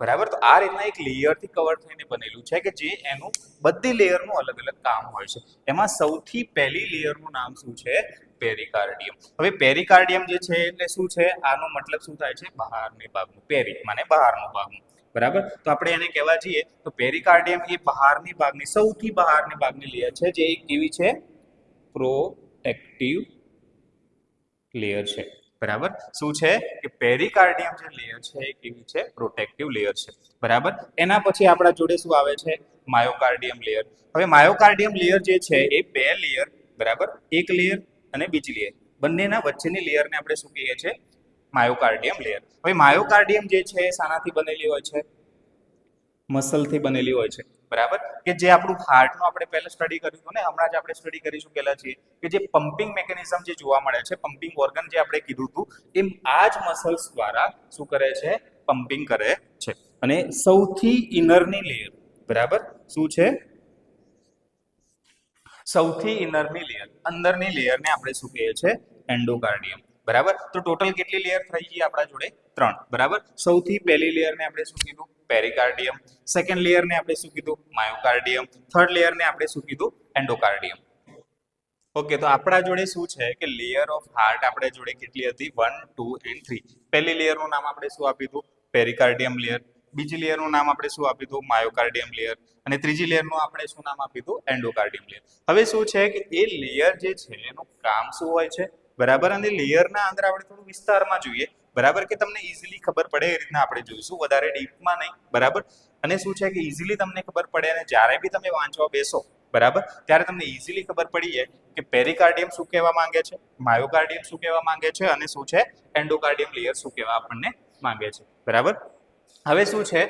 બરાબર. તો આ રીતના એક લેયરથી કવર થઈને બનેલું છે કે જે એનું બધી લેયરનું અલગ અલગ કામ હોય છે. એમાં સૌથી પહેલી લેયરનું નામ શું છે? પેરિકાર્ડિયમ. હવે પેરિકાર્ડિયમ જે છે એટલે શું છે? આનો મતલબ શું થાય છે? બહારની ભાગનું. પેરી માને બહારનું ભાગનું. બરાબર. તો આપણે એને કહેવા જઈએ તો પેરિકાર્ડિયમ એ બહારની ભાગની સૌથી બહારની ભાગની લેયર છે જે કેવી છે? પ્રોટેક્ટિવ લેયર છે. બરાબર. શું છે કે પેરિકાર્ડિયમ જે લેયર છે એ કેવી છે? પ્રોટેક્ટિવ લેયર છે. બરાબર. એના પછી આપણા જોડે શું આવે છે? માયોકાર્ડિયમ લેયર. હવે માયોકાર્ડિયમ લેયર જે છે એ બે લેયર, બરાબર, એક લેયર અને બીજી લેયર, બંનેના વચ્ચેની લેયરને આપણે શું કહીએ છીએ? માયોકાર્ડિયમ લેયર. હવે માયોકાર્ડિયમ જે છે એ શાનાથી બનેલી હોય છે? મસલથી બનેલી હોય છે. બરાબર. કે જે આપણું હાર્ટનું આપણે પહેલા સ્ટડી કર્યું હતું ને, હમણાં જ આપણે સ્ટડી કરી ચૂકેલા છીએ કે જે પમ્પિંગ મેકેનિઝમ જે જોવા મળે છે, પમ્પિંગ ઓર્ગન જે આપણે કીધું હતું, એ આ જ મસલ્સ દ્વારા શું કરે છે? પમ્પિંગ કરે છે. અને સૌથી ઇનરની લેયર, બરાબર, શું છે? સૌથી ઇનરની લેયર, અંદરની લેયરને આપણે શું કહીએ છીએ? એન્ડોકાર્ડિયમ. બરાબર. તો ટોટલ કેટલી લેયર થઈ ગઈ આપણા જોડે? 3. બરાબર. સૌથી પહેલી લેયરને આપણે શું કીધું? પેરિકાર્ડિયમ. સેકન્ડ લેયરને આપણે શું કીધું? માયોકાર્ડિયમ. થર્ડ લેયરને આપણે શું કીધું? એન્ડોકાર્ડિયમ. ઓકે. તો આપણા જોડે શું છે કે લેયર ઓફ હાર્ટ આપણે જોડે કેટલી હતી? 1, 2 and 3. પહેલી લેયરનું નામ આપણે શું આપ્યું હતું? પેરિકાર્ડિયમ લેયર. બીજી લેયરનું નામ આપણે શું આપ્યું હતું? માયોકાર્ડિયમ લેયર. અને ત્રીજી લેયરનું આપણે શું નામ આપ્યું હતું? એન્ડોકાર્ડિયમ લેયર. હવે શું છે કે એ લેયર જે છે એનું કામ શું હોય છે? બરાબર. અને લેયરના અંદર આપણે થોડું વિસ્તારમાં જોઈએ, બરાબર, કે તમને ઇઝીલી ખબર પડે એ રીતના આપણે જોઈશું, વધારે ડીપમાં નહીં. બરાબર. અને શું છે કે ઇઝીલી તમને ખબર પડે અને જ્યારે બી તમે વાંચવા બેસો, બરાબર, ત્યારે તમને ઇઝીલી ખબર પડી જાય કે પેરિકાર્ડિયમ શું કહેવા માંગે છે, માયોકાર્ડિયમ શું કહેવા માંગે છે, અને શું છે એન્ડોકાર્ડિયમ લેયર શું કહેવા આપણને માંગે છે. બરાબર. હવે શું છે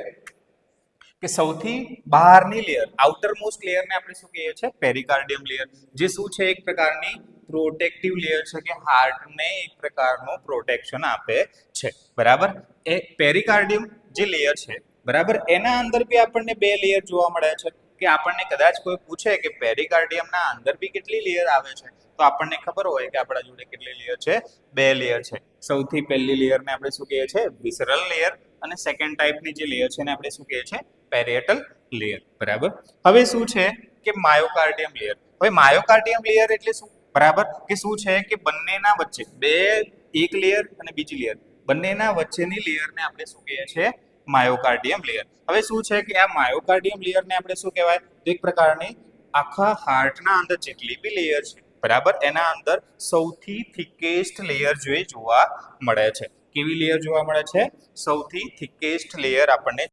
કે સૌથી બહારની લેયર, આઉટર મોસ્ટ લેયરને આપણે શું કહીએ છીએ? પેરિકાર્ડિયમ લેયર. જે શું છે? એક પ્રકારની પ્રોટેક્ટિવ લેયર છે કે હાર્ટને એક પ્રકારનું પ્રોટેક્શન આપે છે. બરાબર. એ પેરિકાર્ડિયમ જે લેયર છે, બરાબર, એના અંદર બી આપણને બે લેયર જોવા મળે છે. કે આપણને કદાચ કોઈ પૂછે કે પેરિકાર્ડિયમના અંદર બી કેટલી લેયર આવે છે, તો આપણને ખબર હોય કે આપણા જોડે કેટલી લેયર છે? બે લેયર છે. સૌથી પહેલી લેયરને આપણે શું કહીએ છીએ? વિસરલ લેયર. અને સેકન્ડ ટાઈપની જે લેયર છે એને આપણે શું કહીએ છીએ? પેરિએટલ લેયર. બરાબર. હવે શું છે કે માયોકાર્ડિયમ લેયર. હવે માયોકાર્ડિયમ લેયર એટલે શું? બરાબર. કે શું છે કે બંનેના વચ્ચે બે, એક લેયર અને બીજી લેયર, બંનેના વચ્ચેની લેયરને આપણે શું કહીએ છીએ? માયોકાર્ડિયમ લેયર. હવે શું છે કે આ માયોકાર્ડિયમ લેયરને આપણે શું કહેવાય? એક પ્રકારની આખા હાર્ટના અંદર જેટલી બી લેયર છે, બરાબર, એના અંદર સૌથી થિકેસ્ટ લેયર જોવા મળે છે. કેવી લેયર જોવા મળે છે? સૌથી થિકેસ્ટ લેયર આપણને